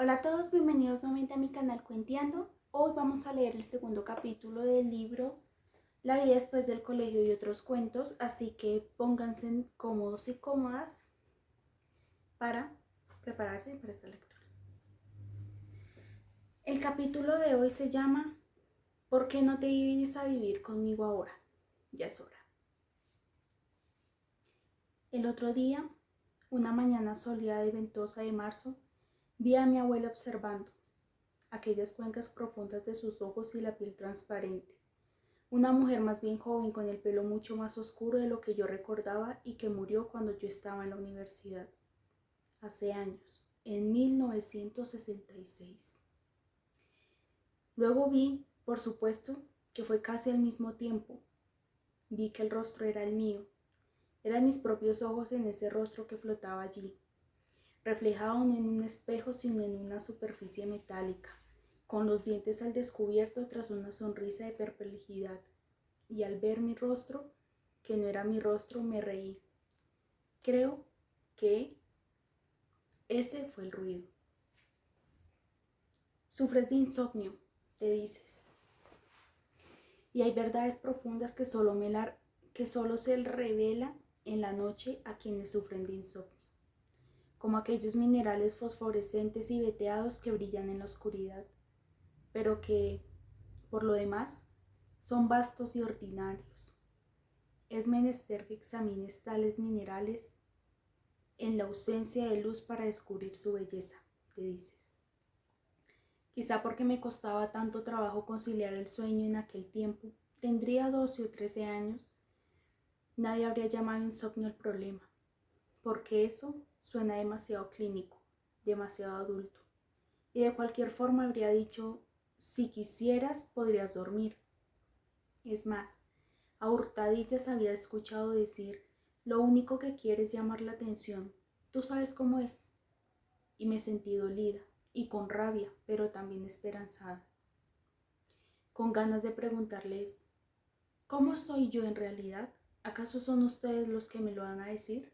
Hola a todos, bienvenidos nuevamente a mi canal Cuenteando. Hoy vamos a leer el segundo capítulo del libro La vida después del colegio y otros cuentos, así que pónganse cómodos y cómodas para prepararse para esta lectura. El capítulo de hoy se llama ¿Por qué no te vienes a vivir conmigo ahora? Ya es hora. El otro día, una mañana soleada y ventosa de marzo, vi a mi abuela observando aquellas cuencas profundas de sus ojos y la piel transparente. Una mujer más bien joven con el pelo mucho más oscuro de lo que yo recordaba y que murió cuando yo estaba en la universidad. Hace años, en 1966. Luego vi, por supuesto, que fue casi al mismo tiempo. Vi que el rostro era el mío. Eran mis propios ojos en ese rostro que flotaba allí, reflejado no en un espejo sino en una superficie metálica, con los dientes al descubierto tras una sonrisa de perplejidad. Y al ver mi rostro, que no era mi rostro, me reí. Creo que ese fue el ruido. Sufres de insomnio, te dices. Y hay verdades profundas que solo se revelan en la noche a quienes sufren de insomnio, como aquellos minerales fosforescentes y veteados que brillan en la oscuridad, pero que, por lo demás, son vastos y ordinarios. Es menester que examines tales minerales en la ausencia de luz para descubrir su belleza, te dices. Quizá porque me costaba tanto trabajo conciliar el sueño en aquel tiempo, tendría 12 o 13 años, nadie habría llamado insomnio el problema, porque eso suena demasiado clínico, demasiado adulto. Y de cualquier forma habría dicho, si quisieras, podrías dormir. Es más, a hurtadillas había escuchado decir, lo único que quiere es llamar la atención. Tú sabes cómo es. Y me sentí dolida, y con rabia, pero también esperanzada. Con ganas de preguntarles, ¿cómo soy yo en realidad? ¿Acaso son ustedes los que me lo van a decir?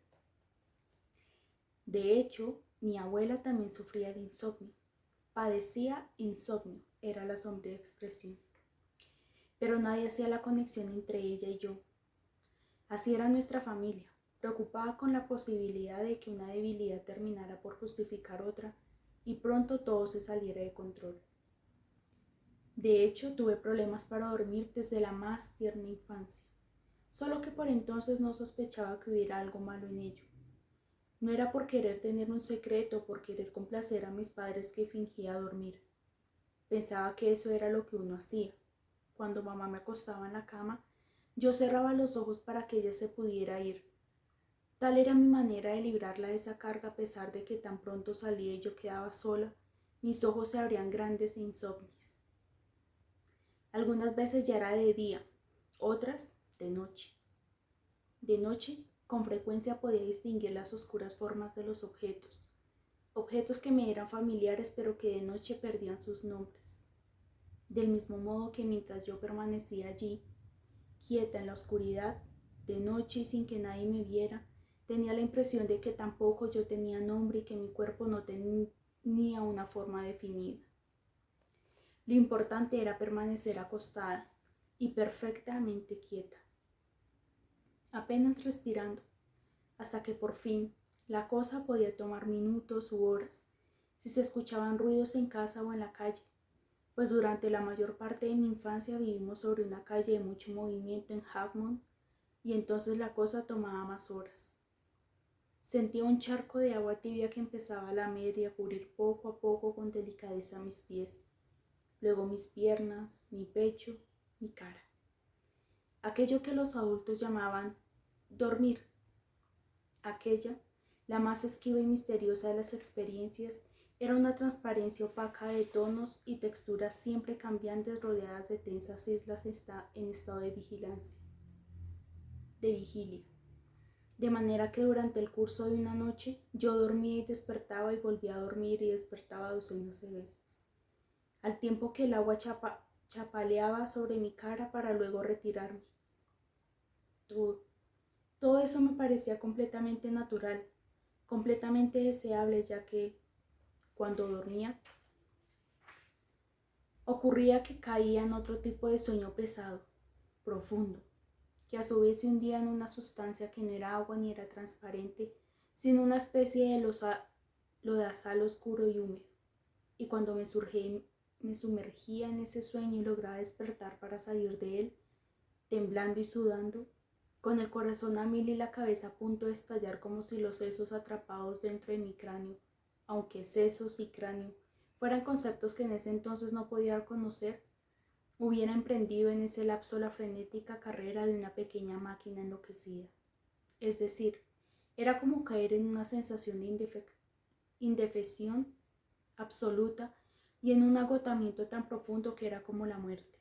De hecho, mi abuela también sufría de insomnio. Padecía insomnio, era la sombría expresión. Pero nadie hacía la conexión entre ella y yo. Así era nuestra familia, preocupada con la posibilidad de que una debilidad terminara por justificar otra y pronto todo se saliera de control. De hecho, tuve problemas para dormir desde la más tierna infancia, solo que por entonces no sospechaba que hubiera algo malo en ello. No era por querer tener un secreto o por querer complacer a mis padres que fingía dormir. Pensaba que eso era lo que uno hacía. Cuando mamá me acostaba en la cama, yo cerraba los ojos para que ella se pudiera ir. Tal era mi manera de librarla de esa carga a pesar de que tan pronto salía y yo quedaba sola, mis ojos se abrían grandes e insomnes. Algunas veces ya era de día, otras de noche. De noche, con frecuencia podía distinguir las oscuras formas de los objetos, objetos que me eran familiares pero que de noche perdían sus nombres. Del mismo modo que mientras yo permanecía allí, quieta en la oscuridad, de noche y sin que nadie me viera, tenía la impresión de que tampoco yo tenía nombre y que mi cuerpo no tenía una forma definida. Lo importante era permanecer acostada y perfectamente quieta, apenas respirando, hasta que por fin la cosa podía tomar minutos u horas, si se escuchaban ruidos en casa o en la calle, pues durante la mayor parte de mi infancia vivimos sobre una calle de mucho movimiento en Half y entonces la cosa tomaba más horas. Sentía un charco de agua tibia que empezaba a lamer y a cubrir poco a poco con delicadeza mis pies, luego mis piernas, mi pecho, mi cara. Aquello que los adultos llamaban dormir. Aquella, la más esquiva y misteriosa de las experiencias, era una transparencia opaca de tonos y texturas siempre cambiantes rodeadas de tensas islas en estado de vigilia. De manera que durante el curso de una noche yo dormía y despertaba y volvía a dormir y despertaba docenas de veces, al tiempo que el agua chapaleaba sobre mi cara para luego retirarme. Todo eso me parecía completamente natural, completamente deseable, ya que, cuando dormía, ocurría que caía en otro tipo de sueño pesado, profundo, que a su vez se hundía en una sustancia que no era agua ni era transparente, sino una especie de lodazal oscuro y húmedo. Y cuando me sumergía en ese sueño y lograba despertar para salir de él, temblando y sudando, con el corazón a mil y la cabeza a punto de estallar como si los sesos atrapados dentro de mi cráneo, aunque sesos y cráneo fueran conceptos que en ese entonces no podía conocer, hubiera emprendido en ese lapso la frenética carrera de una pequeña máquina enloquecida. Es decir, era como caer en una sensación de indefensión absoluta y en un agotamiento tan profundo que era como la muerte.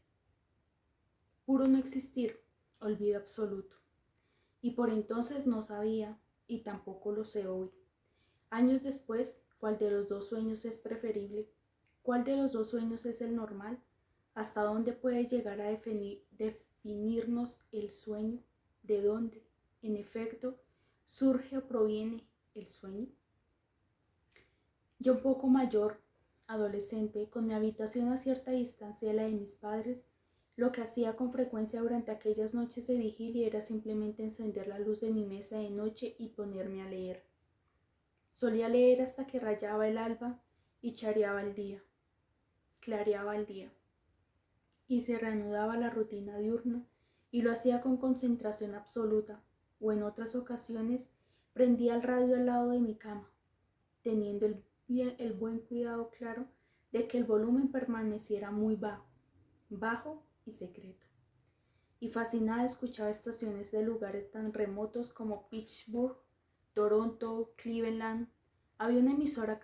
Puro no existir, olvido absoluto. Y por entonces no sabía, y tampoco lo sé hoy. Años después, ¿cuál de los dos sueños es preferible? ¿Cuál de los dos sueños es el normal? ¿Hasta dónde puede llegar a definirnos el sueño? ¿De dónde, en efecto, surge o proviene el sueño? Yo un poco mayor, adolescente, con mi habitación a cierta distancia de la de mis padres, lo que hacía con frecuencia durante aquellas noches de vigilia era simplemente encender la luz de mi mesa de noche y ponerme a leer. Solía leer hasta que rayaba el alba y clareaba el día. Y se reanudaba la rutina diurna, y lo hacía con concentración absoluta, o en otras ocasiones prendía el radio al lado de mi cama, teniendo el buen cuidado, claro, de que el volumen permaneciera muy bajo y secreto. Y fascinada escuchaba estaciones de lugares tan remotos como Pittsburgh, Toronto, Cleveland. Había una emisora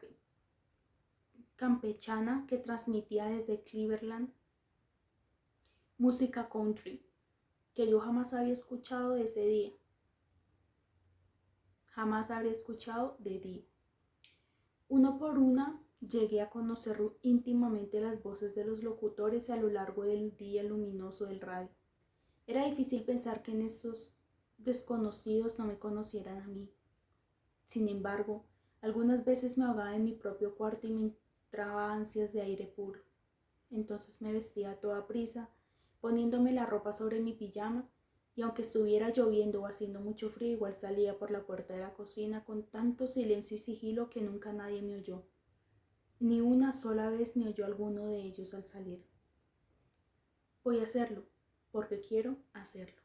campechana que transmitía desde Cleveland música country, que yo jamás había escuchado de ese día. Jamás habría escuchado de día. Una por una llegué a conocer íntimamente las voces de los locutores a lo largo del día luminoso del radio. Era difícil pensar que en esos desconocidos no me conocieran a mí. Sin embargo, algunas veces me ahogaba en mi propio cuarto y me entraba ansias de aire puro. Entonces me vestía a toda prisa, poniéndome la ropa sobre mi pijama, y aunque estuviera lloviendo o haciendo mucho frío, igual salía por la puerta de la cocina con tanto silencio y sigilo que nunca nadie me oyó. Ni una sola vez me oyó alguno de ellos al salir. Voy a hacerlo, porque quiero hacerlo.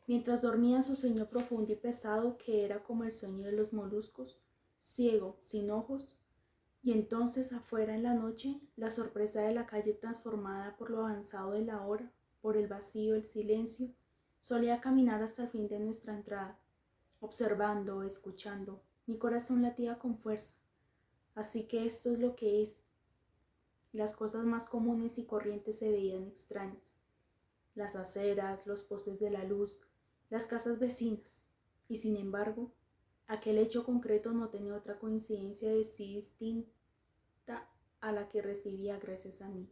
Mientras dormía en su sueño profundo y pesado, que era como el sueño de los moluscos, ciego, sin ojos, y entonces afuera en la noche, la sorpresa de la calle transformada por lo avanzado de la hora, por el vacío, el silencio, solía caminar hasta el fin de nuestra entrada, observando, escuchando. Mi corazón latía con fuerza. Así que esto es lo que es. Las cosas más comunes y corrientes se veían extrañas. Las aceras, los postes de la luz, las casas vecinas. Y sin embargo, aquel hecho concreto no tenía otra coincidencia de sí distinta a la que recibía gracias a mí.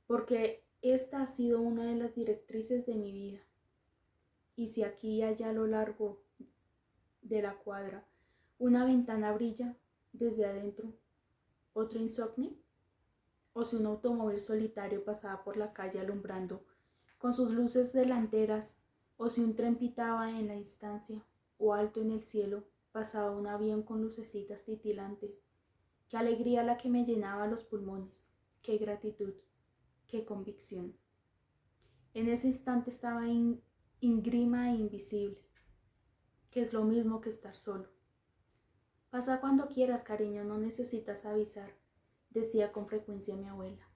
Porque esta ha sido una de las directrices de mi vida. Y si aquí y allá a lo largo de la cuadra una ventana brilla desde adentro, otro insomnio, o si un automóvil solitario pasaba por la calle alumbrando con sus luces delanteras, o si un tren pitaba en la distancia, o alto en el cielo pasaba un avión con lucecitas titilantes. Qué alegría la que me llenaba los pulmones, qué gratitud, qué convicción. En ese instante estaba íngrima e invisible, que es lo mismo que estar solo. Pasa cuando quieras, cariño, no necesitas avisar, decía con frecuencia mi abuela.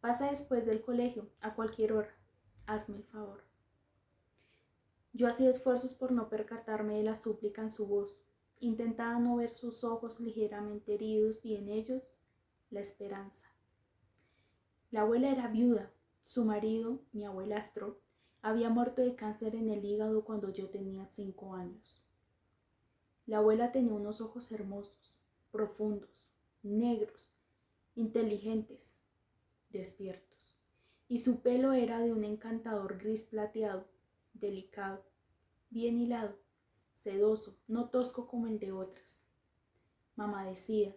Pasa después del colegio, a cualquier hora. Hazme el favor. Yo hacía esfuerzos por no percatarme de la súplica en su voz. Intentaba no ver sus ojos ligeramente heridos y en ellos la esperanza. La abuela era viuda. Su marido, mi abuelastro, había muerto de cáncer en el hígado cuando yo tenía 5 años. La abuela tenía unos ojos hermosos, profundos, negros, inteligentes, despiertos, y su pelo era de un encantador gris plateado, delicado, bien hilado, sedoso, no tosco como el de otras. Mamá decía,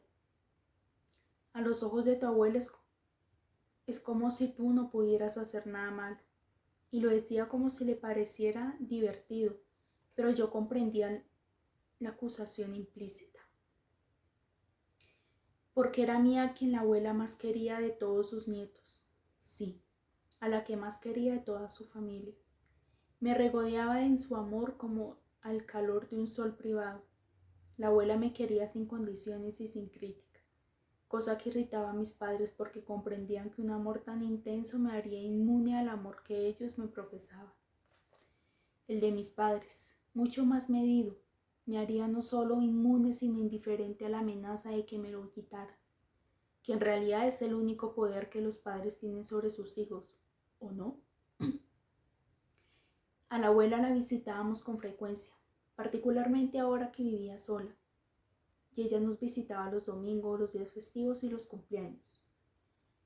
a los ojos de tu abuela es como si tú no pudieras hacer nada malo. Y lo decía como si le pareciera divertido, pero yo comprendía la acusación implícita. Porque era mía quien la abuela más quería de todos sus nietos. Sí, a la que más quería de toda su familia. Me regodeaba en su amor como al calor de un sol privado. La abuela me quería sin condiciones y sin crítica, cosa que irritaba a mis padres porque comprendían que un amor tan intenso me haría inmune al amor que ellos me profesaban. El de mis padres, mucho más medido, me haría no solo inmune sino indiferente a la amenaza de que me lo quitaran, que en realidad es el único poder que los padres tienen sobre sus hijos, ¿o no? A la abuela la visitábamos con frecuencia, particularmente ahora que vivía sola, y ella nos visitaba los domingos, los días festivos y los cumpleaños.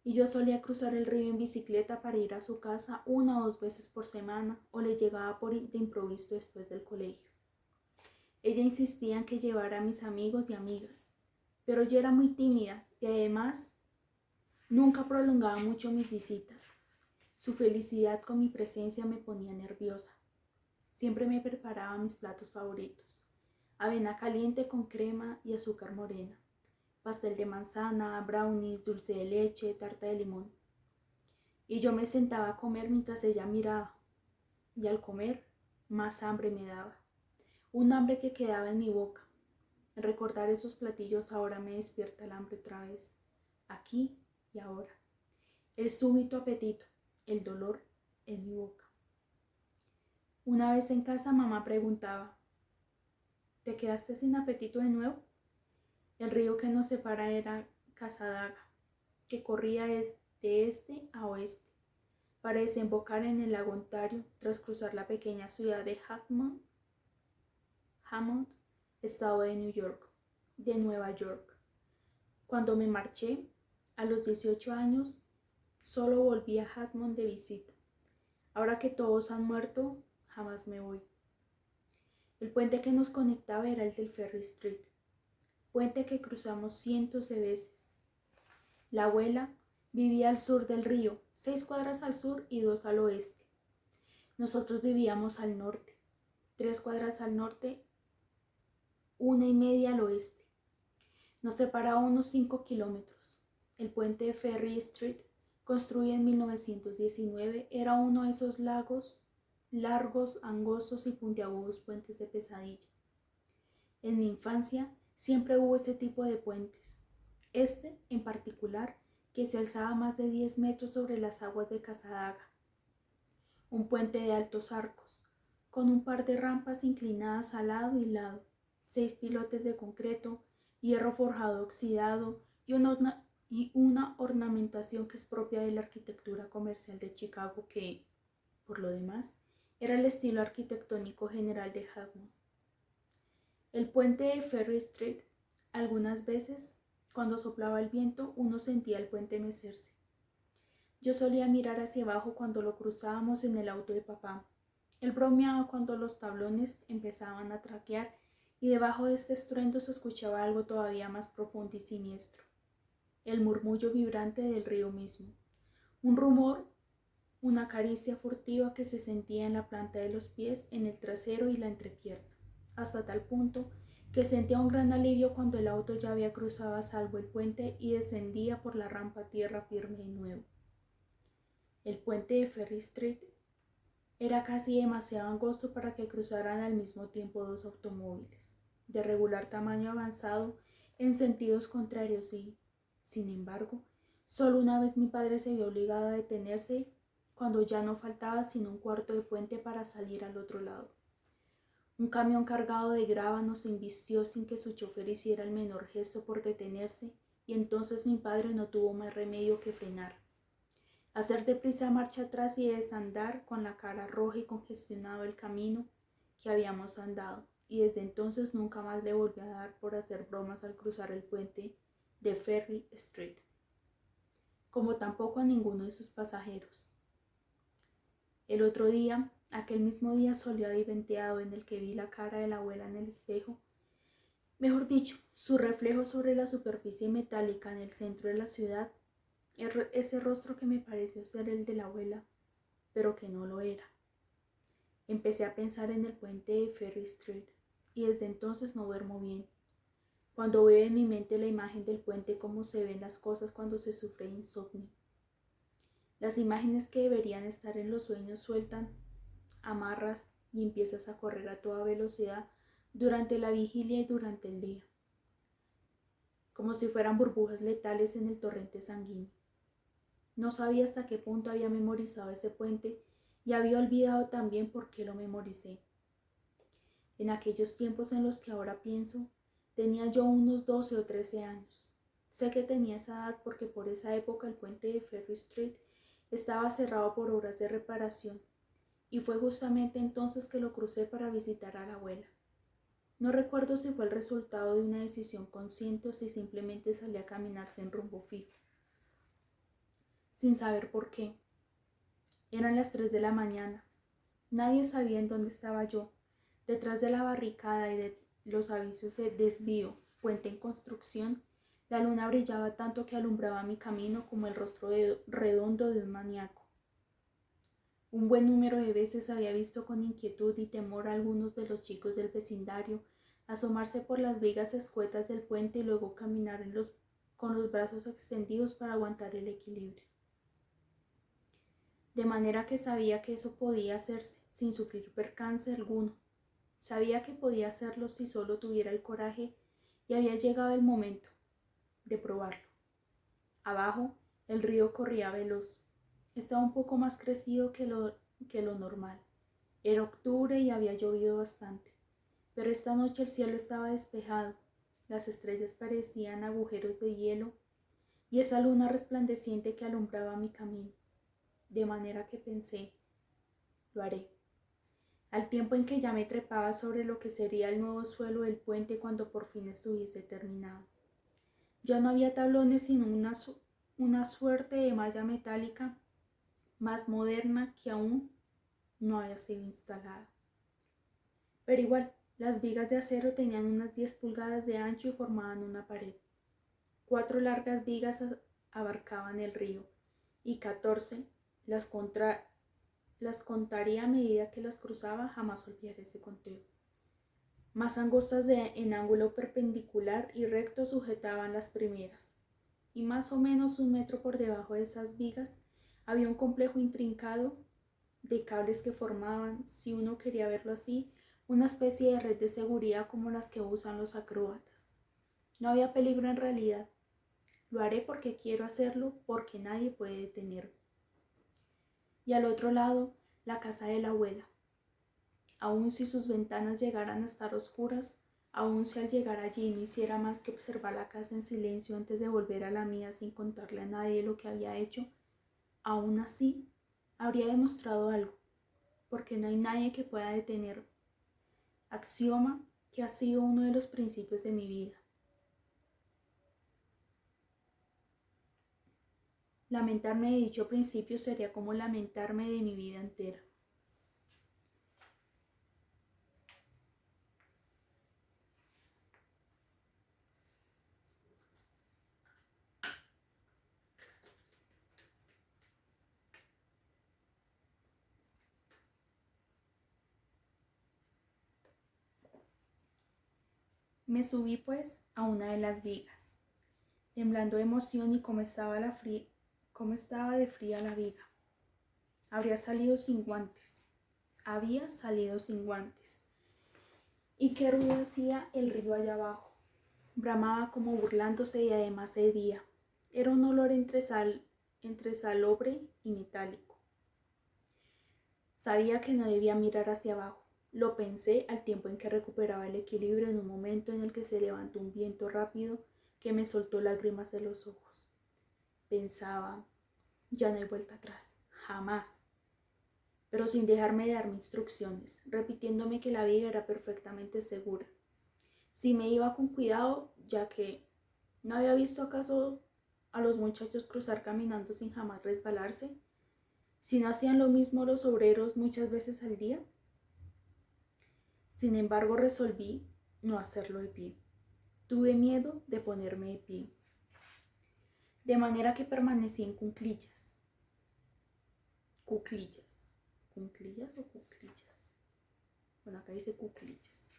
Y yo solía cruzar el río en bicicleta para ir a su casa 1 o 2 veces por semana o le llegaba de improviso después del colegio. Ella insistía en que llevara a mis amigos y amigas, pero yo era muy tímida y además nunca prolongaba mucho mis visitas. Su felicidad con mi presencia me ponía nerviosa. Siempre me preparaba mis platos favoritos: avena caliente con crema y azúcar morena, pastel de manzana, brownies, dulce de leche, tarta de limón. Y yo me sentaba a comer mientras ella miraba, y al comer más hambre me daba, un hambre que quedaba en mi boca. Recordar esos platillos ahora me despierta el hambre otra vez, aquí y ahora. El súbito apetito, el dolor en mi boca. Una vez en casa mamá preguntaba, ¿te quedaste sin apetito de nuevo? El río que nos separa era Casadaga, que corría de este a oeste, para desembocar en el lago Ontario tras cruzar la pequeña ciudad de Hammond, estado de Nueva York. Cuando me marché, a los 18 años, solo volví a Hammond de visita. Ahora que todos han muerto, jamás me voy. El puente que nos conectaba era el del Ferry Street, puente que cruzamos cientos de veces. La abuela vivía al sur del río, 6 cuadras al sur y 2 al oeste. Nosotros vivíamos al norte, 3 cuadras al norte, 1 y media al oeste. Nos separaba unos 5 kilómetros. El puente de Ferry Street, construido en 1919, era uno de esos largos, angostos y puntiagudos puentes de pesadilla. En mi infancia siempre hubo ese tipo de puentes. Este, en particular, que se alzaba más de 10 metros sobre las aguas de Casadaga. Un puente de altos arcos, con un par de rampas inclinadas a lado y lado, 6 pilotes de concreto, hierro forjado oxidado y una ornamentación que es propia de la arquitectura comercial de Chicago que, por lo demás, era el estilo arquitectónico general de Hammond. El puente de Ferry Street, algunas veces, cuando soplaba el viento, uno sentía el puente mecerse. Yo solía mirar hacia abajo cuando lo cruzábamos en el auto de papá. Él bromeaba cuando los tablones empezaban a traquear y debajo de este estruendo se escuchaba algo todavía más profundo y siniestro: el murmullo vibrante del río mismo. Un rumor, una caricia furtiva que se sentía en la planta de los pies, en el trasero y la entrepierna, hasta tal punto que sentía un gran alivio cuando el auto ya había cruzado a salvo el puente y descendía por la rampa a tierra firme de nuevo. El puente de Ferry Street era casi demasiado angosto para que cruzaran al mismo tiempo 2 automóviles, de regular tamaño avanzado en sentidos contrarios y, sin embargo, solo una vez mi padre se vio obligado a detenerse cuando ya no faltaba sino un cuarto de puente para salir al otro lado. Un camión cargado de grava nos embistió sin que su chofer hiciera el menor gesto por detenerse, y entonces mi padre no tuvo más remedio que frenar, hacer deprisa marcha atrás y desandar con la cara roja y congestionado el camino que habíamos andado, y desde entonces nunca más le volvió a dar por hacer bromas al cruzar el puente de Ferry Street, como tampoco a ninguno de sus pasajeros. El otro día, aquel mismo día soleado y venteado en el que vi la cara de la abuela en el espejo, Mejor dicho, su reflejo sobre la superficie metálica en el centro de la ciudad, ese rostro que me pareció ser el de la abuela, pero que no lo era. Empecé a pensar en el puente de Ferry Street y desde entonces no duermo bien. Cuando veo en mi mente la imagen del puente, cómo se ven las cosas cuando se sufre insomnio. Las imágenes que deberían estar en los sueños sueltan amarras y empiezas a correr a toda velocidad durante la vigilia y durante el día, como si fueran burbujas letales en el torrente sanguíneo. No sabía hasta qué punto había memorizado ese puente y había olvidado también por qué lo memoricé. En aquellos tiempos en los que ahora pienso, tenía yo unos 12 o 13 años. Sé que tenía esa edad porque por esa época el puente de Ferry Street estaba cerrado por obras de reparación y fue justamente entonces que lo crucé para visitar a la abuela. No recuerdo si fue el resultado de una decisión consciente o si simplemente salí a caminar sin rumbo fijo, sin saber por qué. Eran las 3 de la mañana. Nadie sabía en dónde estaba yo. Detrás de la barricada y de los avisos de desvío, puente en construcción, la luna brillaba tanto que alumbraba mi camino como el rostro redondo de un maníaco. Un buen número de veces había visto con inquietud y temor a algunos de los chicos del vecindario asomarse por las vigas escuetas del puente y luego caminar con los brazos extendidos para aguantar el equilibrio. De manera que sabía que eso podía hacerse sin sufrir percance alguno. Sabía que podía hacerlo si solo tuviera el coraje y había llegado el momento de probarlo. Abajo, el río corría veloz. Estaba un poco más crecido que lo normal. Era octubre y había llovido bastante, pero esta noche el cielo estaba despejado, las estrellas parecían agujeros de hielo y esa luna resplandeciente que alumbraba mi camino. De manera que pensé, lo haré. Al tiempo en que ya me trepaba sobre lo que sería el nuevo suelo del puente cuando por fin estuviese terminado. Ya no había tablones sino una suerte de malla metálica más moderna que aún no había sido instalada. Pero igual, las vigas de acero tenían unas 10 pulgadas de ancho y formaban una pared. 4 largas vigas abarcaban el río y 14 las contaría a medida que las cruzaba, jamás olvidaré ese conteo. Más angostas en ángulo perpendicular y recto sujetaban las primeras, y más o menos 1 metro por debajo de esas vigas había un complejo intrincado de cables que formaban, si uno quería verlo así, una especie de red de seguridad como las que usan los acróbatas. No había peligro en realidad. Lo haré porque quiero hacerlo, porque nadie puede detenerme. Y al otro lado, la casa de la abuela. Aun si sus ventanas llegaran a estar oscuras, aun si al llegar allí no hiciera más que observar la casa en silencio antes de volver a la mía sin contarle a nadie lo que había hecho, aun así habría demostrado algo, porque no hay nadie que pueda detenerme. Axioma que ha sido uno de los principios de mi vida. Lamentarme de dicho principio sería como lamentarme de mi vida entera. Me subí pues a una de las vigas, temblando de emoción y cómo estaba de fría la viga. Había salido sin guantes. ¿Y qué ruido hacía el río allá abajo? Bramaba como burlándose y además hedía. Era un olor entre salobre y metálico. Sabía que no debía mirar hacia abajo. Lo pensé al tiempo en que recuperaba el equilibrio en un momento en el que se levantó un viento rápido que me soltó lágrimas de los ojos. Pensaba, ya no hay vuelta atrás, jamás. Pero sin dejarme de darme instrucciones, repitiéndome que la viga era perfectamente segura. Si me iba con cuidado, ya que no había visto acaso a los muchachos cruzar caminando sin jamás resbalarse, si no hacían lo mismo los obreros muchas veces al día. Sin embargo, resolví no hacerlo de pie. Tuve miedo de ponerme de pie, de manera que permanecí en cuclillas. ¿Cuclillas o cuclillas? Bueno, acá dice cuclillas.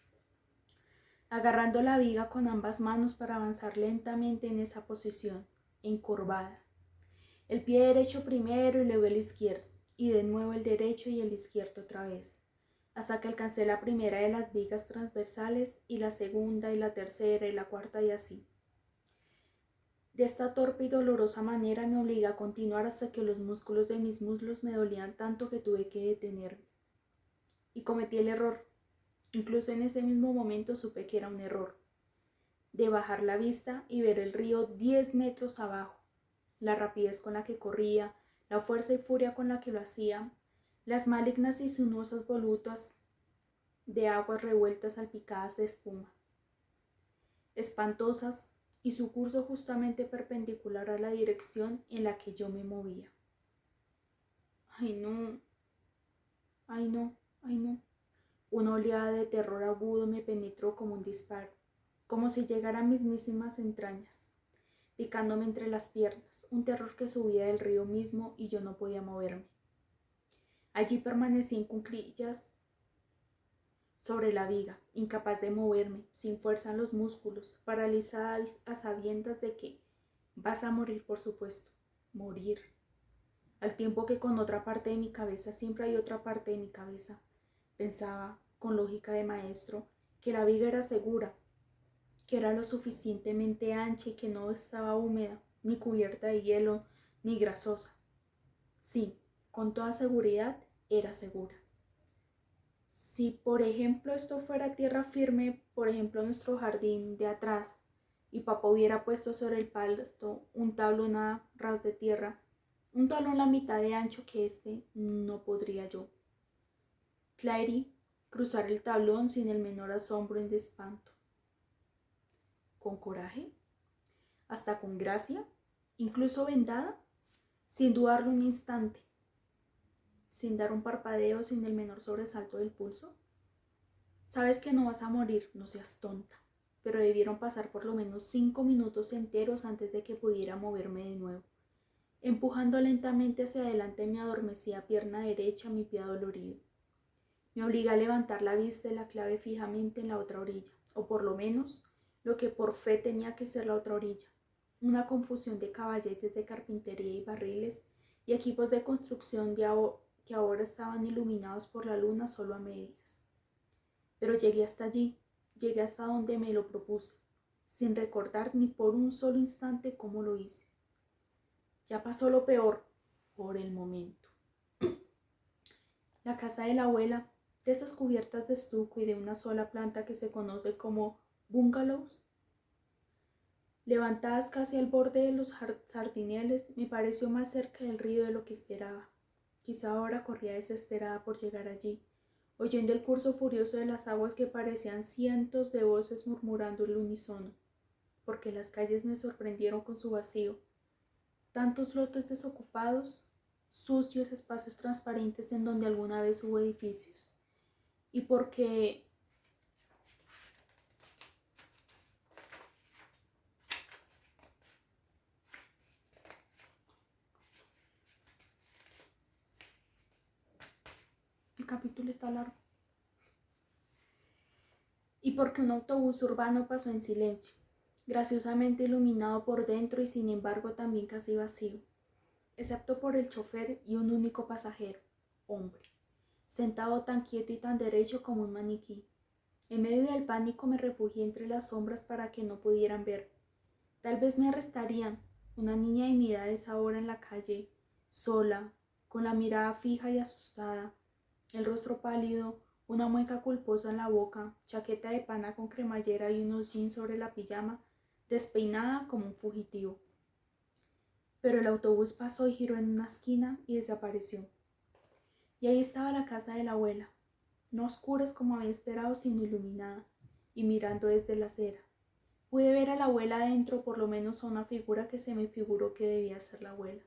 Agarrando la viga con ambas manos para avanzar lentamente en esa posición, encorvada. El pie derecho primero y luego el izquierdo, y de nuevo el derecho y el izquierdo otra vez, hasta que alcancé la primera de las vigas transversales y la segunda y la tercera y la cuarta y así. De esta torpe y dolorosa manera me obligué a continuar hasta que los músculos de mis muslos me dolían tanto que tuve que detenerme. Y cometí el error, incluso en ese mismo momento supe que era un error, de bajar la vista y ver el río 10 metros abajo, la rapidez con la que corría, la fuerza y furia con la que lo hacía, las malignas y sinuosas volutas de aguas revueltas salpicadas de espuma, espantosas, y su curso justamente perpendicular a la dirección en la que yo me movía. ¡Ay, no! ¡Ay, no! ¡Ay, no! Una oleada de terror agudo me penetró como un disparo, como si llegara a mis mismas entrañas, picándome entre las piernas, un terror que subía del río mismo y yo no podía moverme. Allí permanecí en cuclillas sobre la viga, incapaz de moverme, sin fuerza en los músculos, paralizada a sabiendas de que vas a morir, por supuesto, morir. Al tiempo que con otra parte de mi cabeza, siempre hay otra parte de mi cabeza, pensaba, con lógica de maestro, que la viga era segura, que era lo suficientemente ancha y que no estaba húmeda, ni cubierta de hielo, ni grasosa. Sí, con toda seguridad, era segura. Si, por ejemplo, esto fuera tierra firme, por ejemplo, nuestro jardín de atrás, y papá hubiera puesto sobre el pasto un tablón a ras de tierra, un tablón la mitad de ancho que este, no podría yo, Clary, cruzar el tablón sin el menor asombro ni espanto. ¿Con coraje? ¿Hasta con gracia? ¿Incluso vendada? Sin dudarlo un instante, sin dar un parpadeo, sin el menor sobresalto del pulso. Sabes que no vas a morir, no seas tonta, pero debieron pasar por lo menos 5 minutos enteros antes de que pudiera moverme de nuevo, empujando lentamente hacia adelante mi adormecida pierna derecha, mi pie dolorido. Me obligué a levantar la vista y la clave fijamente en la otra orilla, o por lo menos lo que por fe tenía que ser la otra orilla, una confusión de caballetes de carpintería y barriles y equipos de construcción que ahora estaban iluminados por la luna solo a medias. Pero llegué hasta allí, llegué hasta donde me lo propuse, sin recordar ni por un solo instante cómo lo hice. Ya pasó lo peor, por el momento. La casa de la abuela, de esas cubiertas de estuco y de una sola planta que se conoce como bungalows, levantadas casi al borde de los sardineles, me pareció más cerca del río de lo que esperaba. Quizá ahora corría desesperada por llegar allí, oyendo el curso furioso de las aguas que parecían cientos de voces murmurando el unísono, porque las calles me sorprendieron con su vacío. Tantos lotes desocupados, sucios espacios transparentes en donde alguna vez hubo edificios, y porque el capítulo está largo, y porque un autobús urbano pasó en silencio, graciosamente iluminado por dentro y sin embargo también casi vacío, excepto por el chofer y un único pasajero, hombre, sentado tan quieto y tan derecho como un maniquí. En medio del pánico me refugié entre las sombras para que no pudieran ver. Tal vez me arrestarían, una niña de mi edad esa hora en la calle, sola, con la mirada fija y asustada, el rostro pálido, una mueca culposa en la boca, chaqueta de pana con cremallera y unos jeans sobre la pijama, despeinada como un fugitivo. Pero el autobús pasó y giró en una esquina y desapareció. Y ahí estaba la casa de la abuela, no oscura como había esperado, sino iluminada, y mirando desde la acera. Pude ver a la abuela adentro, por lo menos a una figura que se me figuró que debía ser la abuela.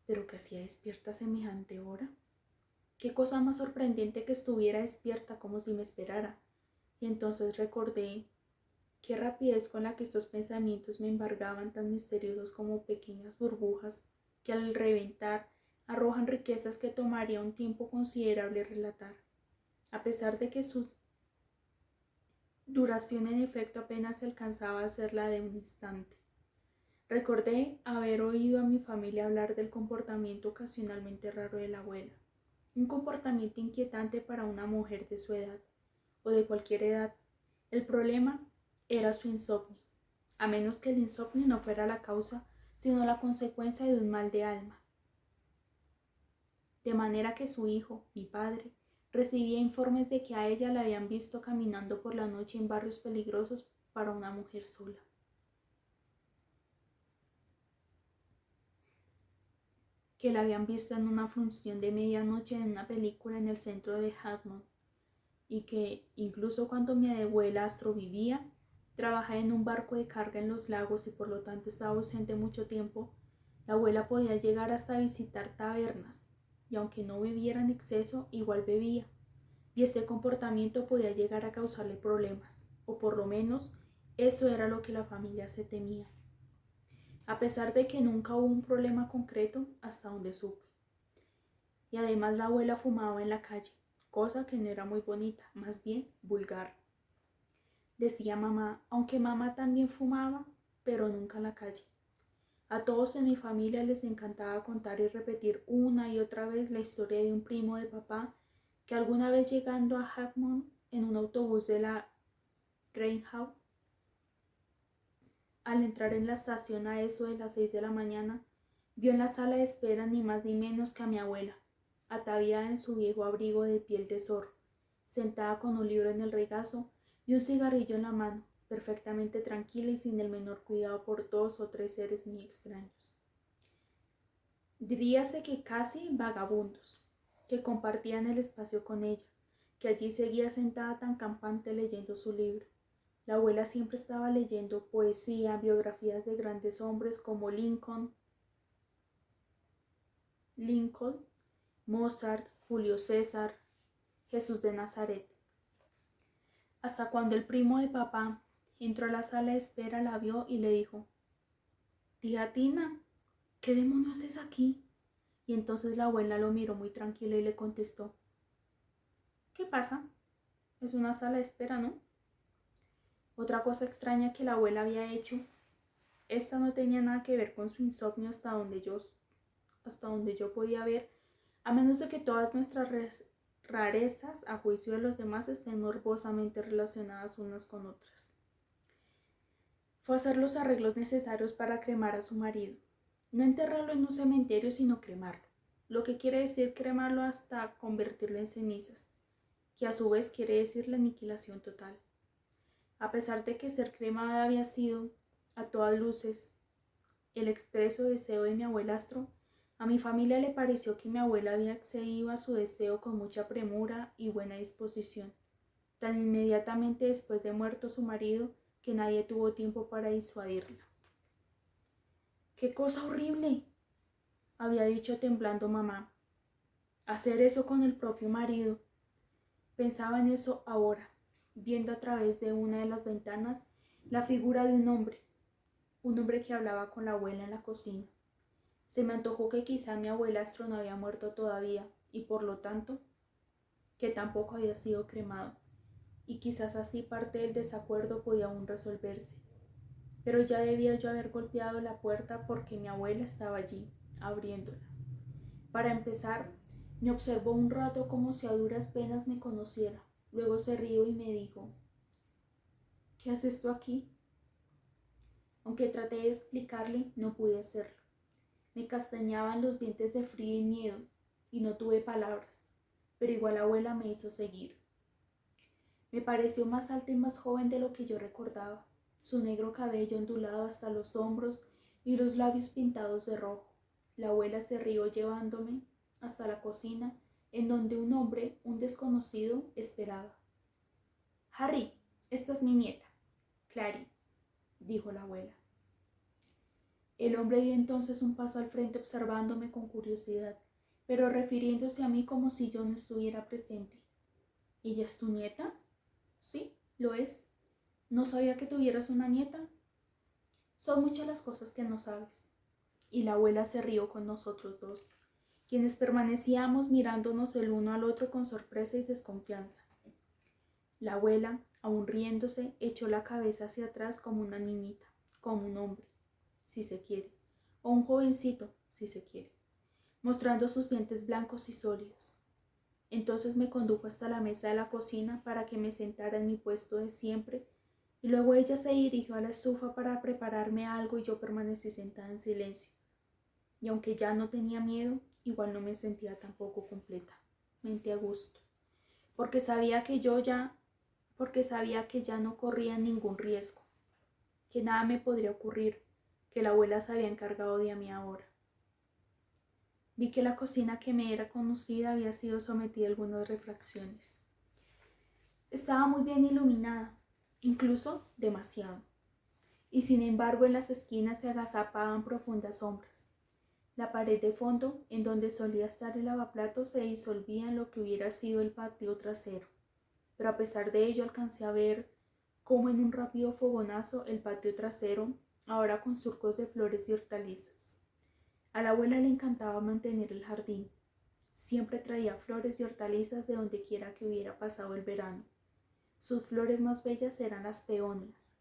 ¿Pero qué hacía despierta a semejante hora? Qué cosa más sorprendente que estuviera despierta como si me esperara. Y entonces recordé Qué rapidez con la que estos pensamientos me embargaban, tan misteriosos como pequeñas burbujas que al reventar arrojan riquezas que tomaría un tiempo considerable relatar, a pesar de que su duración en efecto apenas alcanzaba a ser la de un instante. Recordé haber oído a mi familia hablar del comportamiento ocasionalmente raro de la abuela, un comportamiento inquietante para una mujer de su edad, o de cualquier edad. El problema era su insomnio, a menos que el insomnio no fuera la causa, sino la consecuencia de un mal de alma. De manera que su hijo, mi padre, recibía informes de que a ella la habían visto caminando por la noche en barrios peligrosos para una mujer sola. Que la habían visto en una función de medianoche en una película en el centro de Hammond, y que, incluso cuando mi abuelastro vivía, trabajaba en un barco de carga en los lagos y por lo tanto estaba ausente mucho tiempo, la abuela podía llegar hasta visitar tabernas, y aunque no bebiera en exceso, igual bebía, y este comportamiento podía llegar a causarle problemas, o por lo menos eso era lo que la familia se temía, a pesar de que nunca hubo un problema concreto hasta donde supe. Y además la abuela fumaba en la calle, cosa que no era muy bonita, más bien vulgar. Decía mamá, aunque mamá también fumaba, pero nunca en la calle. A todos en mi familia les encantaba contar y repetir una y otra vez la historia de un primo de papá que alguna vez llegando a Hammond en un autobús de la Greyhound, al entrar en la estación a eso de las 6 de la mañana, vio en la sala de espera ni más ni menos que a mi abuela, ataviada en su viejo abrigo de piel de zorro, sentada con un libro en el regazo y un cigarrillo en la mano, perfectamente tranquila y sin el menor cuidado por 2 o 3 seres muy extraños. Diríase que casi vagabundos, que compartían el espacio con ella, que allí seguía sentada tan campante leyendo su libro. La abuela siempre estaba leyendo poesía, biografías de grandes hombres como Lincoln, Mozart, Julio César, Jesús de Nazaret. Hasta cuando el primo de papá entró a la sala de espera, la vio y le dijo: «Tía Tina, ¿qué demonios es aquí?». Y entonces la abuela lo miró muy tranquila y le contestó: «¿Qué pasa? Es una sala de espera, ¿no?». Otra cosa extraña que la abuela había hecho, esta no tenía nada que ver con su insomnio hasta donde yo podía ver, a menos de que todas nuestras rarezas, a juicio de los demás, estén morbosamente relacionadas unas con otras. Fue a hacer los arreglos necesarios para cremar a su marido. No enterrarlo en un cementerio, sino cremarlo, lo que quiere decir cremarlo hasta convertirlo en cenizas, que a su vez quiere decir la aniquilación total. A pesar de que ser cremada había sido, a todas luces, el expreso deseo de mi abuelastro, a mi familia le pareció que mi abuela había accedido a su deseo con mucha premura y buena disposición, tan inmediatamente después de muerto su marido que nadie tuvo tiempo para disuadirla. «¡Qué cosa horrible!», había dicho temblando mamá. «Hacer eso con el propio marido». Pensaba en eso ahora, viendo a través de una de las ventanas la figura de un hombre que hablaba con la abuela en la cocina. Se me antojó que quizá mi abuelastro no había muerto todavía y por lo tanto que tampoco había sido cremado, y quizás así parte del desacuerdo podía aún resolverse. Pero ya debía yo haber golpeado la puerta porque mi abuela estaba allí, abriéndola. Para empezar, me observó un rato como si a duras penas me conociera. Luego se rió y me dijo: «¿Qué haces tú aquí?». Aunque traté de explicarle, no pude hacerlo. Me castañaban los dientes de frío y miedo, y no tuve palabras, pero igual la abuela me hizo seguir. Me pareció más alta y más joven de lo que yo recordaba, su negro cabello ondulado hasta los hombros y los labios pintados de rojo. La abuela se rió llevándome hasta la cocina, en donde un hombre, un desconocido, esperaba. «Harry, esta es mi nieta, Clary», dijo la abuela. El hombre dio entonces un paso al frente observándome con curiosidad, pero refiriéndose a mí como si yo no estuviera presente. «¿Ella es tu nieta?». «Sí, lo es». ¿No sabía que tuvieras una nieta? Son muchas las cosas que no sabes. Y la abuela se rió con nosotros dos, quienes permanecíamos mirándonos el uno al otro con sorpresa y desconfianza. La abuela, aún riéndose, echó la cabeza hacia atrás como una niñita, como un hombre, si se quiere, o un jovencito, si se quiere, mostrando sus dientes blancos y sólidos. Entonces me condujo hasta la mesa de la cocina para que me sentara en mi puesto de siempre, y luego ella se dirigió a la estufa para prepararme algo y yo permanecí sentada en silencio. Y aunque ya no tenía miedo, igual no me sentía tampoco completamente a gusto, porque sabía que ya no corría ningún riesgo, que nada me podría ocurrir, que la abuela se había encargado de mí ahora. Vi que la cocina que me era conocida había sido sometida a algunas refracciones. Estaba muy bien iluminada, incluso demasiado, y sin embargo en las esquinas se agazapaban profundas sombras. La pared de fondo, en donde solía estar el lavaplatos, se disolvía en lo que hubiera sido el patio trasero, pero a pesar de ello alcancé a ver cómo en un rápido fogonazo el patio trasero, ahora con surcos de flores y hortalizas. A la abuela le encantaba mantener el jardín. Siempre traía flores y hortalizas de donde quiera que hubiera pasado el verano. Sus flores más bellas eran las peonias,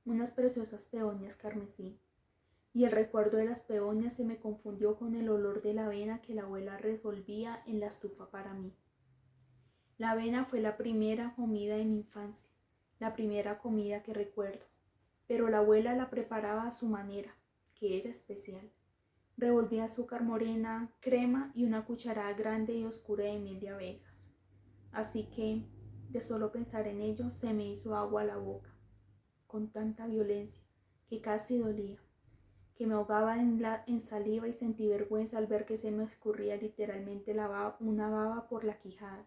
unas preciosas peonias carmesí, y el recuerdo de las peonias se me confundió con el olor de la avena que la abuela revolvía en la estufa para mí. La avena fue la primera comida de mi infancia, la primera comida que recuerdo, pero la abuela la preparaba a su manera, que era especial. Revolvía azúcar morena, crema y una cucharada grande y oscura de miel de abejas. Así que, de solo pensar en ello, se me hizo agua a la boca, con tanta violencia, que casi dolía, que me ahogaba en saliva y sentí vergüenza al ver que se me escurría literalmente una baba por la quijada,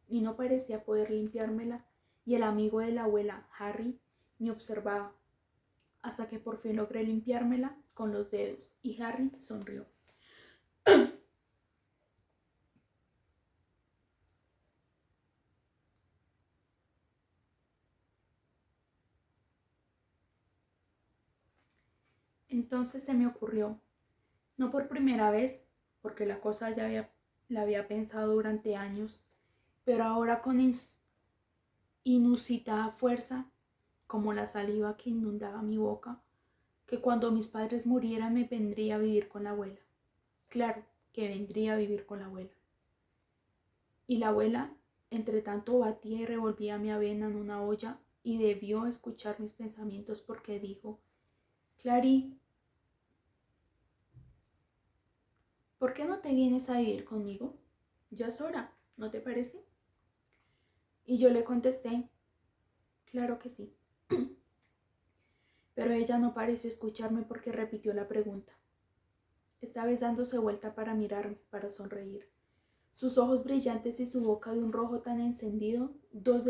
y no parecía poder limpiármela, y el amigo de la abuela, Harry, me observaba, hasta que por fin logré limpiármela con los dedos, y Harry sonrió. Entonces se me ocurrió, no por primera vez, porque la cosa la había pensado durante años, pero ahora con inusitada fuerza, como la saliva que inundaba mi boca, que cuando mis padres murieran me vendría a vivir con la abuela. Claro que vendría a vivir con la abuela. Y la abuela, entre tanto, batía y revolvía mi avena en una olla y debió escuchar mis pensamientos porque dijo, Clary, ¿por qué no te vienes a vivir conmigo? Ya es hora, ¿no te parece? Y yo le contesté, claro que sí. Pero ella no pareció escucharme porque repitió la pregunta, esta vez dándose vuelta para mirarme, para sonreír. Sus ojos brillantes y su boca de un rojo tan encendido, dos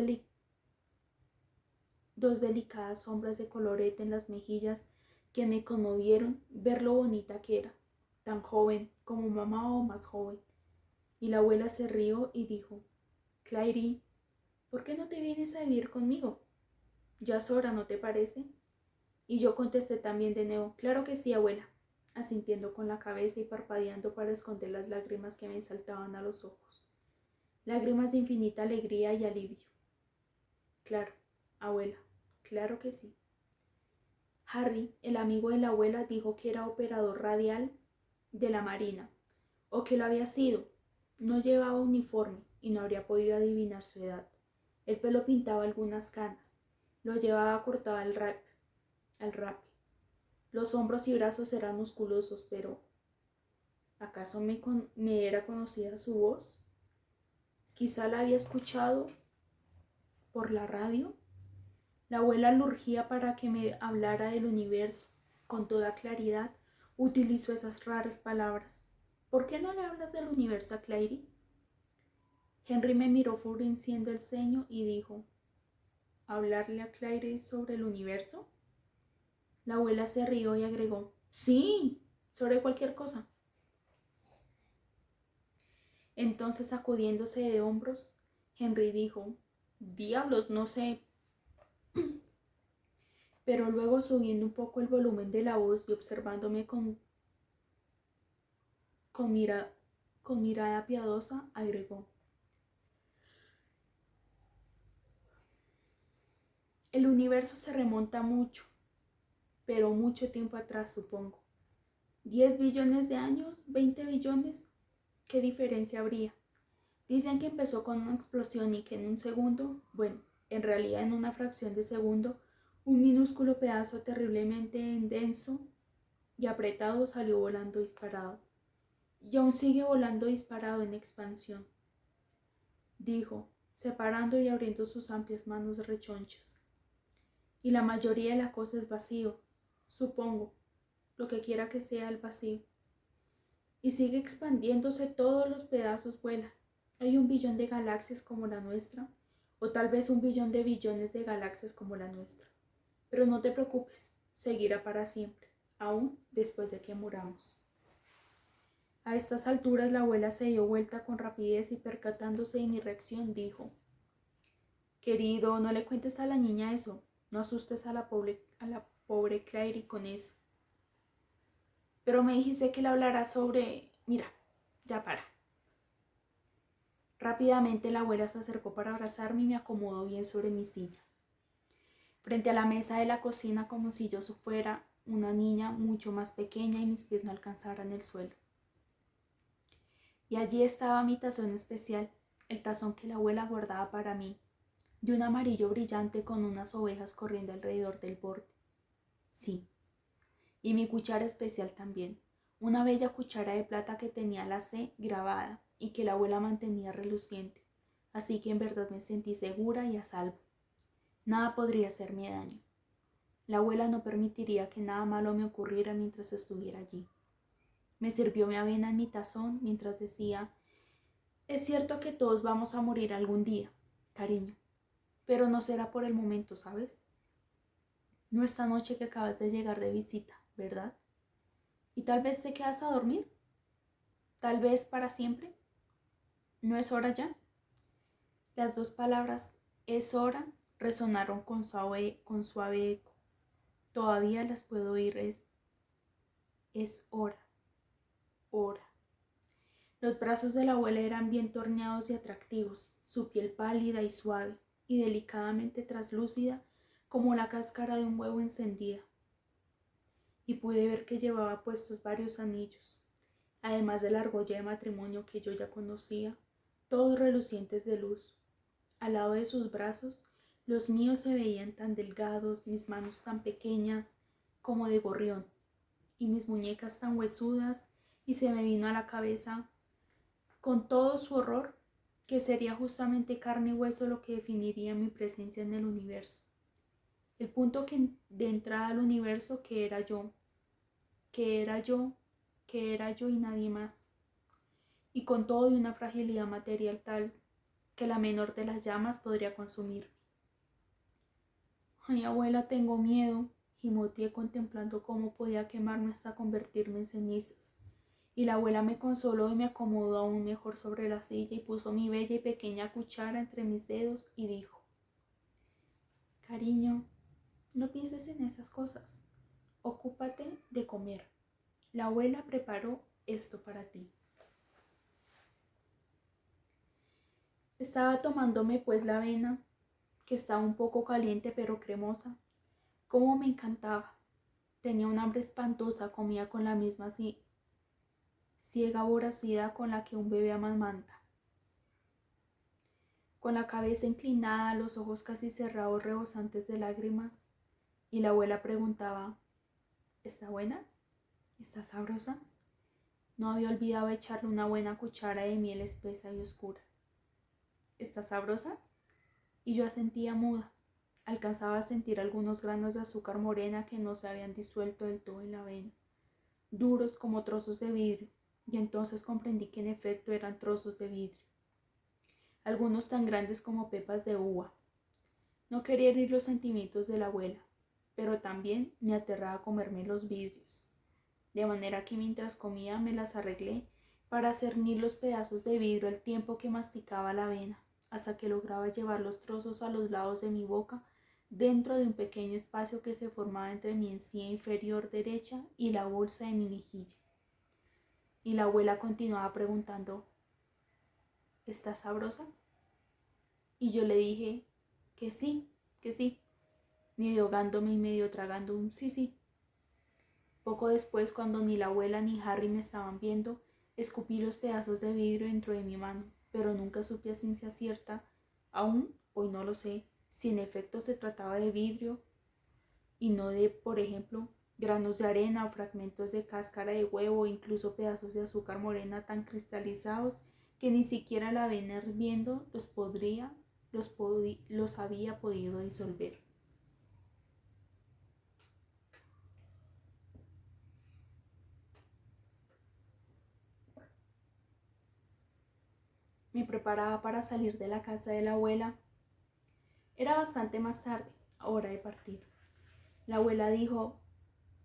delicadas sombras de colorete en las mejillas que me conmovieron ver lo bonita que era, tan joven como mamá o más joven. Y la abuela se rió y dijo, Clary, ¿por qué no te vienes a vivir conmigo? Ya es hora, ¿no te parece? Y yo contesté también de nuevo, claro que sí, abuela, asintiendo con la cabeza y parpadeando para esconder las lágrimas que me saltaban a los ojos. Lágrimas de infinita alegría y alivio. Claro, abuela, claro que sí. Harry, el amigo de la abuela, dijo que era operador radial de la Marina, o que lo había sido. No llevaba uniforme y no habría podido adivinar su edad. El pelo pintaba algunas canas. Lo llevaba cortado al rape. Los hombros y brazos eran musculosos, pero ¿acaso me era conocida su voz? Quizá la había escuchado por la radio. La abuela lo urgía para que me hablara del universo. Con toda claridad utilizó esas raras palabras. ¿Por qué no le hablas del universo a Clary? Henry me miró frunciendo el ceño y dijo, ¿hablarle a Clary sobre el universo? La abuela se rió y agregó, sí, sobre cualquier cosa. Entonces, sacudiéndose de hombros, Henry dijo, diablos, no sé, pero luego subiendo un poco el volumen de la voz y observándome con mirada piadosa, agregó: el universo se remonta mucho, pero mucho tiempo atrás, supongo. 10 billones de años, 20 billones, ¿qué diferencia habría? Dicen que empezó con una explosión y que en un segundo, bueno, en realidad en una fracción de segundo, un minúsculo pedazo terriblemente denso y apretado salió volando disparado. Y aún sigue volando disparado en expansión, dijo, separando y abriendo sus amplias manos rechonchas. Y la mayoría de la cosa es vacío, supongo, lo que quiera que sea el vacío. Y sigue expandiéndose, todos los pedazos vuelan. Hay 1 billón de galaxias como la nuestra, o tal vez 1 billón de billones de galaxias como la nuestra. Pero no te preocupes, seguirá para siempre, aún después de que muramos. A estas alturas la abuela se dio vuelta con rapidez y, percatándose de mi reacción, dijo: querido, no le cuentes a la niña eso, no asustes a la pobre Clary con eso. Pero me dijiste que le hablara sobre... Mira, ya para. Rápidamente la abuela se acercó para abrazarme y me acomodó bien sobre mi silla, frente a la mesa de la cocina, como si yo fuera una niña mucho más pequeña y mis pies no alcanzaran el suelo. Y allí estaba mi tazón especial, el tazón que la abuela guardaba para mí, de un amarillo brillante con unas ovejas corriendo alrededor del borde. Sí, y mi cuchara especial también, una bella cuchara de plata que tenía la C grabada y que la abuela mantenía reluciente, así que en verdad me sentí segura y a salvo. Nada podría hacerme daño. La abuela no permitiría que nada malo me ocurriera mientras estuviera allí. Me sirvió mi avena en mi tazón mientras decía: es cierto que todos vamos a morir algún día, cariño, pero no será por el momento, ¿sabes? No esta noche que acabas de llegar de visita, ¿verdad? ¿Y tal vez te quedas a dormir? ¿Tal vez para siempre? ¿No es hora ya? Las dos palabras "es hora" resonaron con suave eco. Todavía las puedo oír. Es hora, hora. Los brazos de la abuela eran bien torneados y atractivos, su piel pálida y suave, y delicadamente traslúcida como la cáscara de un huevo encendida. Y pude ver que llevaba puestos varios anillos, además de la argolla de matrimonio que yo ya conocía, todos relucientes de luz. Al lado de sus brazos, los míos se veían tan delgados, mis manos tan pequeñas como de gorrión, y mis muñecas tan huesudas, y se me vino a la cabeza, con todo su horror, que sería justamente carne y hueso lo que definiría mi presencia en el universo. El punto de entrada al universo que era yo, que era yo, que era yo y nadie más. Y con todo de una fragilidad material tal que la menor de las llamas podría consumir. Ay, abuela, tengo miedo, gimoteé contemplando cómo podía quemarme hasta convertirme en cenizas. Y la abuela me consoló y me acomodó aún mejor sobre la silla y puso mi bella y pequeña cuchara entre mis dedos y dijo: cariño, no pienses en esas cosas. Ocúpate de comer. La abuela preparó esto para ti. Estaba tomándome pues la avena, que estaba un poco caliente pero cremosa. Cómo me encantaba. Tenía un hambre espantosa, comía con la misma ciega voracidad con la que un bebé amamanta. Con la cabeza inclinada, los ojos casi cerrados, rebosantes de lágrimas, y la abuela preguntaba: ¿está buena? ¿Está sabrosa? No había olvidado echarle una buena cuchara de miel espesa y oscura. ¿Está sabrosa? Y yo asentía muda. Alcanzaba a sentir algunos granos de azúcar morena que no se habían disuelto del todo en la avena, duros como trozos de vidrio, y entonces comprendí que en efecto eran trozos de vidrio, algunos tan grandes como pepas de uva. No quería herir los sentimientos de la abuela, pero también me aterraba comerme los vidrios, de manera que mientras comía me las arreglé para cernir los pedazos de vidrio al tiempo que masticaba la avena, hasta que lograba llevar los trozos a los lados de mi boca dentro de un pequeño espacio que se formaba entre mi encía inferior derecha y la bolsa de mi mejilla. Y la abuela continuaba preguntando: ¿estás sabrosa? Y yo le dije que sí, medio ahogándome y medio tragando un sí, sí. Poco después, cuando ni la abuela ni Harry me estaban viendo, escupí los pedazos de vidrio dentro de mi mano, pero nunca supe a ciencia cierta, aún hoy no lo sé, si en efecto se trataba de vidrio y no de, por ejemplo, granos de arena o fragmentos de cáscara de huevo o incluso pedazos de azúcar morena tan cristalizados que ni siquiera la avena hirviendo los había podido disolver. Me preparaba para salir de la casa de la abuela. Era bastante más tarde, hora de partir. La abuela dijo: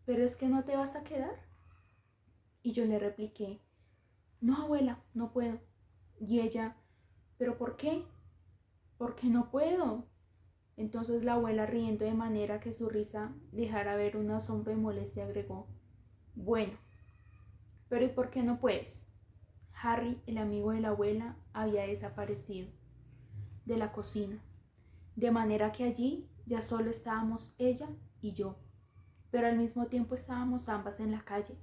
¿pero es que no te vas a quedar? Y yo le repliqué: no, abuela, no puedo. Y ella: ¿pero por qué? Porque no puedo. Entonces la abuela, riendo de manera que su risa dejara ver un asombro y molestia, agregó: bueno, pero ¿y por qué no puedes? Harry, el amigo de la abuela, había desaparecido de la cocina, de manera que allí ya solo estábamos ella y yo, pero al mismo tiempo estábamos ambas en la calle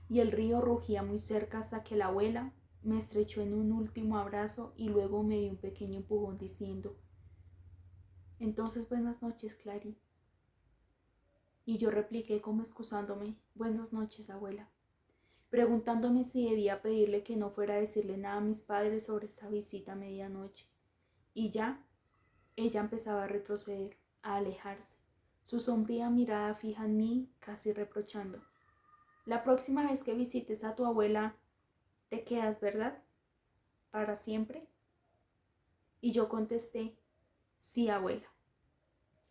y el río rugía muy cerca hasta que la abuela me estrechó en un último abrazo y luego me dio un pequeño empujón diciendo: entonces buenas noches, Clary. Y yo repliqué como excusándome: buenas noches, abuela, preguntándome si debía pedirle que no fuera a decirle nada a mis padres sobre esa visita a medianoche. Y ya ella empezaba a retroceder, a alejarse, su sombría mirada fija en mí, casi reprochando: la próxima vez que visites a tu abuela, te quedas, ¿verdad? ¿Para siempre? Y yo contesté: sí, abuela,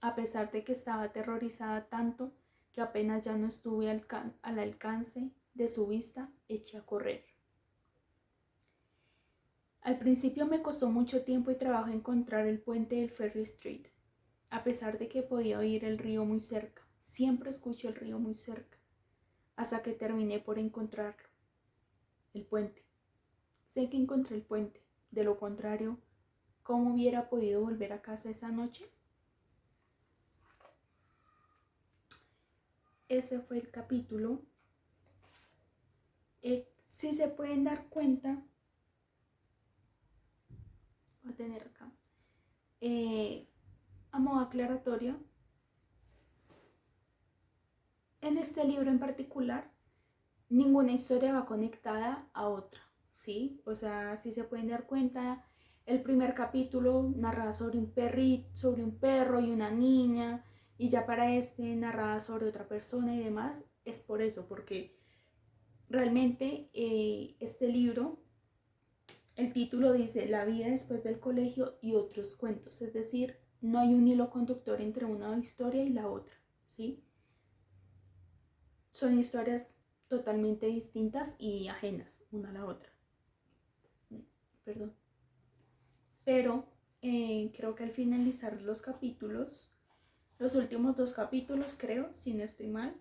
a pesar de que estaba aterrorizada tanto que apenas ya no estuve al alcance de su vista, eché a correr. Al principio me costó mucho tiempo y trabajo encontrar el puente del Ferry Street, a pesar de que podía oír el río muy cerca. Siempre escucho el río muy cerca, hasta que terminé por encontrarlo, el puente. Sé que encontré el puente, de lo contrario, ¿cómo hubiera podido volver a casa esa noche? Ese fue el capítulo. Si se pueden dar cuenta, voy a tener acá, a modo aclaratorio, en este libro en particular, ninguna historia va conectada a otra, ¿sí? O sea, si se pueden dar cuenta, el primer capítulo narraba sobre un perrito, sobre un perro y una niña, y ya para este narraba sobre otra persona y demás. Es por eso, porque realmente este libro, el título dice La vida después del colegio y otros cuentos, es decir, no hay un hilo conductor entre una historia y la otra, ¿sí? Son historias totalmente distintas y ajenas una a la otra. Perdón. Pero creo que al finalizar los capítulos, los últimos dos capítulos, creo, si no estoy mal,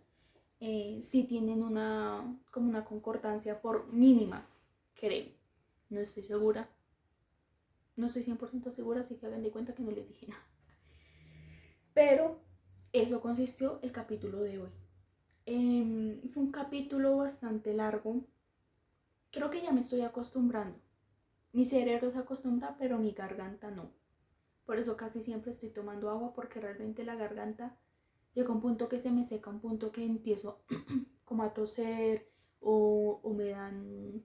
sí tienen como una concordancia por mínima, creo. No estoy segura. No estoy 100% segura, así que hagan de cuenta que no les dije nada. Pero eso consistió el capítulo de hoy. Fue un capítulo bastante largo. Creo que ya me estoy acostumbrando. Mi cerebro se acostumbra, pero mi garganta no. Por eso casi siempre estoy tomando agua, porque realmente la garganta llega a un punto que se me seca, un punto que empiezo como a toser o me dan,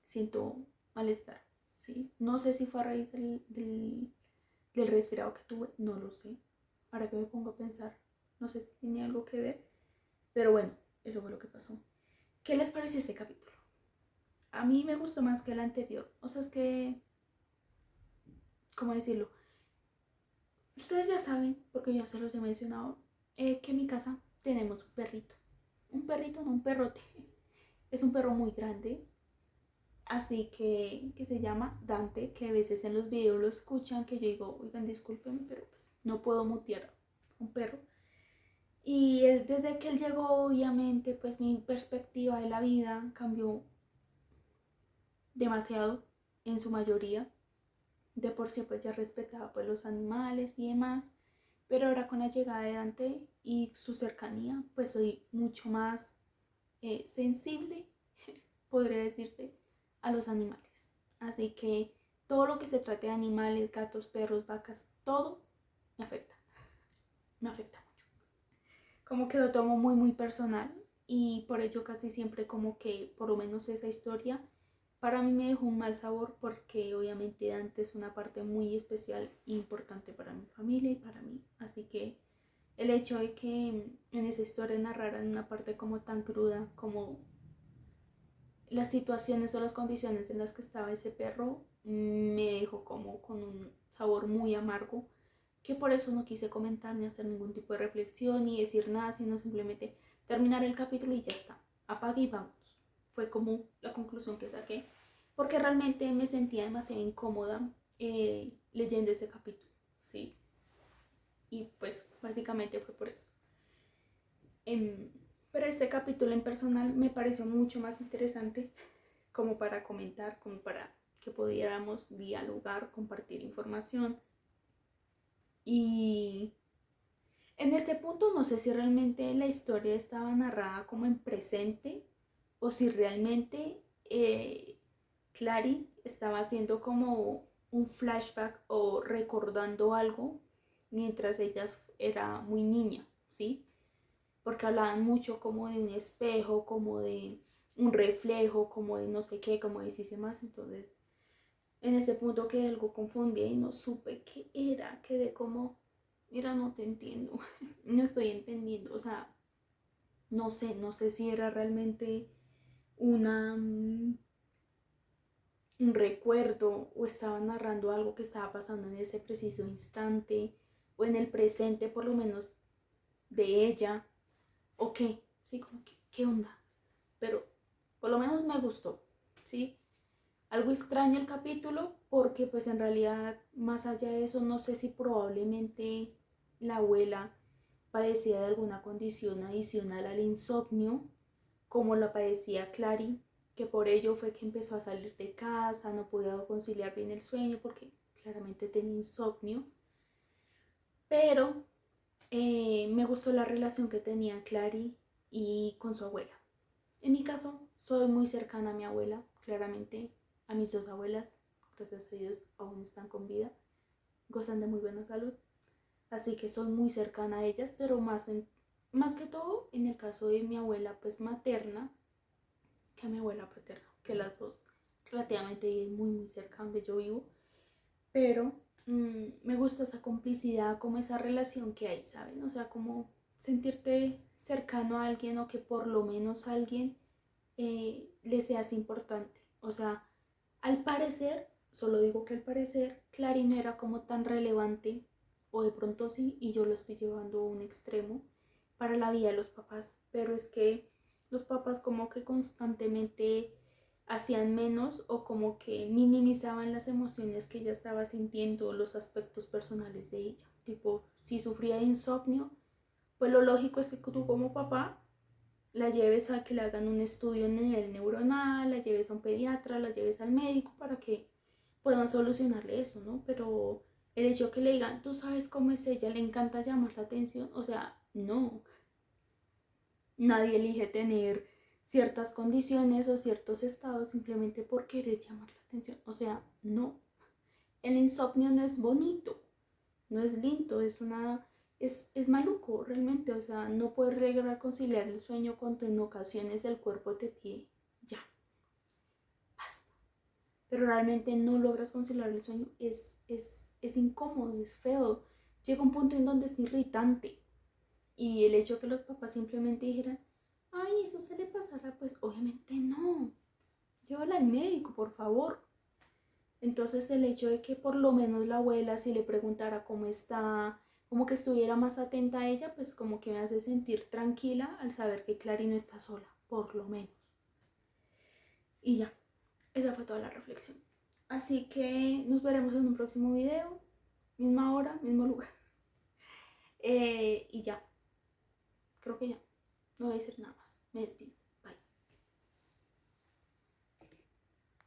siento malestar, ¿sí? No sé si fue a raíz del resfriado que tuve, no lo sé. Ahora que me pongo a pensar, no sé si tiene algo que ver, pero bueno, eso fue lo que pasó. ¿Qué les pareció este capítulo? A mí me gustó más que el anterior. O sea, es que, ¿cómo decirlo? Ustedes ya saben, porque ya se los he mencionado, que en mi casa tenemos un perrito. Un perrito, no un perrote. Es un perro muy grande. Así que se llama Dante, que a veces en los videos lo escuchan, que yo digo: oigan, discúlpenme, pero pues no puedo mutear un perro. Y desde que él llegó, obviamente, pues mi perspectiva de la vida cambió demasiado, en su mayoría. De por sí, pues ya respetaba pues los animales y demás. Pero ahora con la llegada de Dante y su cercanía, pues soy mucho más sensible, podría decirse, a los animales. Así que todo lo que se trate de animales, gatos, perros, vacas, todo me afecta. Me afecta mucho. Como que lo tomo muy, muy personal y por ello casi siempre como que por lo menos esa historia para mí me dejó un mal sabor porque obviamente Dante es una parte muy especial e importante para mi familia y para mí. Así que el hecho de que en esa historia narraran una parte como tan cruda como las situaciones o las condiciones en las que estaba ese perro me dejó como con un sabor muy amargo, que por eso no quise comentar ni hacer ningún tipo de reflexión ni decir nada, sino simplemente terminar el capítulo y ya está, apague y vámonos. Fue como la conclusión que saqué, porque realmente me sentía demasiado incómoda leyendo ese capítulo, ¿sí? Y pues básicamente fue por eso. Pero este capítulo en personal me pareció mucho más interesante como para comentar, como para que pudiéramos dialogar, compartir información. Y en este punto no sé si realmente la historia estaba narrada como en presente o si realmente Clary estaba haciendo como un flashback o recordando algo mientras ella era muy niña, ¿sí? Porque hablaban mucho como de un espejo, como de un reflejo, como de no sé qué, como de sí más. Entonces, en ese punto quedé algo confundida y no supe qué era, quedé como, mira, no te entiendo, no estoy entendiendo, o sea, no sé si era realmente una, un recuerdo o estaba narrando algo que estaba pasando en ese preciso instante o en el presente por lo menos de ella o qué, sí, como que, qué onda, pero por lo menos me gustó, sí. Algo extraño el capítulo porque pues en realidad más allá de eso no sé si probablemente la abuela padecía de alguna condición adicional al insomnio como la padecía Clary, que por ello fue que empezó a salir de casa, no podía conciliar bien el sueño porque claramente tenía insomnio, pero me gustó la relación que tenía Clary y con su abuela. En mi caso, soy muy cercana a mi abuela, claramente a mis dos abuelas, gracias a Dios aún están con vida, gozan de muy buena salud, así que soy muy cercana a ellas, pero más que todo en el caso de mi abuela pues materna que a mi abuela paterna, que las dos relativamente muy muy cerca donde yo vivo, pero me gusta esa complicidad, como esa relación que hay, ¿saben? O sea, como sentirte cercano a alguien o que por lo menos alguien le seas importante. O sea, al parecer, solo digo que al parecer, Clary no era como tan relevante, o de pronto sí, y yo lo estoy llevando a un extremo para la vida de los papás, pero es que los papás como que constantemente hacían menos o como que minimizaban las emociones que ella estaba sintiendo, los aspectos personales de ella. Tipo, si sufría de insomnio, pues lo lógico es que tú como papá la lleves a que le hagan un estudio a nivel neuronal, la lleves a un pediatra, la lleves al médico para que puedan solucionarle eso, ¿no? Pero el hecho que le digan, tú sabes cómo es ella, le encanta llamar la atención, o sea, no. Nadie elige tener ciertas condiciones o ciertos estados simplemente por querer llamar la atención, o sea, no. El insomnio no es bonito, no es lindo, es maluco realmente, o sea, no puedes lograr conciliar el sueño cuando en ocasiones el cuerpo te pide, ya, basta, pero realmente no logras conciliar el sueño, es incómodo, es feo, llega un punto en donde es irritante y el hecho que los papás simplemente dijeran, ay, eso se le pasará, pues obviamente no, llévala al médico, por favor. Entonces el hecho de que por lo menos la abuela si le preguntara cómo está, como que estuviera más atenta a ella, pues como que me hace sentir tranquila al saber que Clary no está sola, por lo menos. Y ya, esa fue toda la reflexión. Así que nos veremos en un próximo video, misma hora, mismo lugar. Y ya, creo que ya, no voy a decir nada más, me despido.